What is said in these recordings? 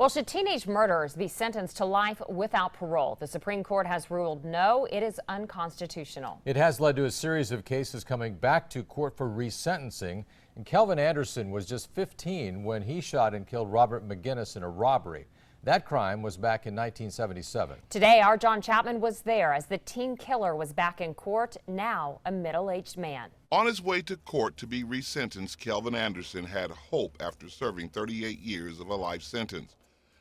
Well, should teenage murderers be sentenced to life without parole? The Supreme Court has ruled no, it is unconstitutional. It has led to a series of cases coming back to court for resentencing. And Kelvin Anderson was just 15 when he shot and killed Robert McGinnis in a robbery. That crime was back in 1977. Today, our John Chapman was there as the teen killer was back in court, now a middle-aged man. On his way to court to be resentenced, Kelvin Anderson had hope after serving 38 years of a life sentence.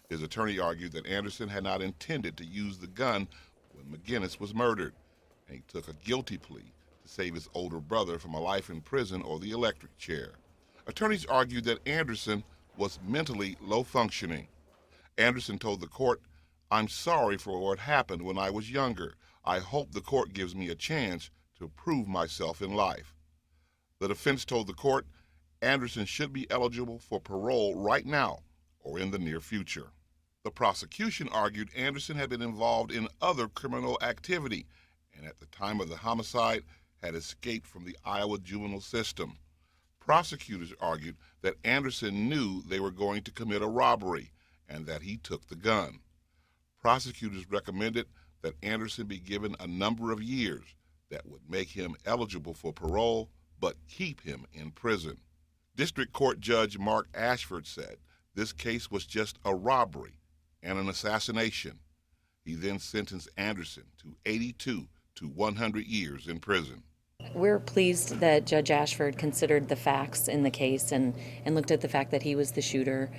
His attorney argued that Anderson had not intended to use the gun when McGinnis was murdered, and he took a guilty plea to save his older brother from a life in prison or the electric chair. Attorneys argued that Anderson was mentally low functioning. Anderson told the court, "I'm sorry for what happened when I was younger. I hope the court gives me a chance to prove myself in life." The defense told the court Anderson should be eligible for parole right now or in the near future. The prosecution argued Anderson had been involved in other criminal activity and at the time of the homicide had escaped from the Iowa juvenile system. Prosecutors argued that Anderson knew they were going to commit a robbery and that he took the gun. Prosecutors recommended that Anderson be given a number of years that would make him eligible for parole but keep him in prison. District Court Judge Mark Ashford said this case was just a robbery and an assassination. He then sentenced Anderson to 82 to 100 years in prison. We're pleased that Judge Ashford considered the facts in the case and looked at the fact that he was the shooter.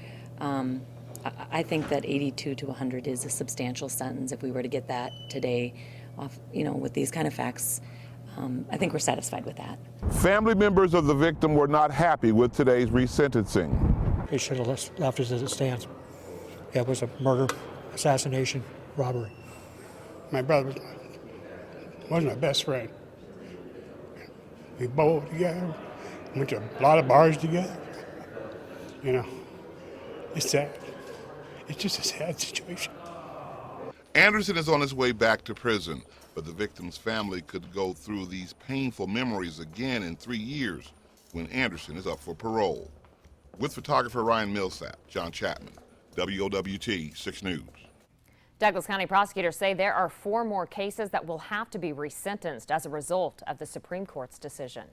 I think that 82 to 100 is a substantial sentence if we were to get that today off, with these kind of facts. I think we're satisfied with that. Family members of the victim were not happy with today's resentencing. He should have left it as it stands. It was a murder, assassination, robbery. My brother was my best friend. We bowled together, went to a lot of bars together. It's sad. It's just a sad situation. Anderson is on his way back to prison, but the victim's family could go through these painful memories again in 3 years when Anderson is up for parole. With photographer Ryan Millsap, John Chapman, WOWT 6 News. Douglas County prosecutors say there are 4 more cases that will have to be resentenced as a result of the Supreme Court's decision.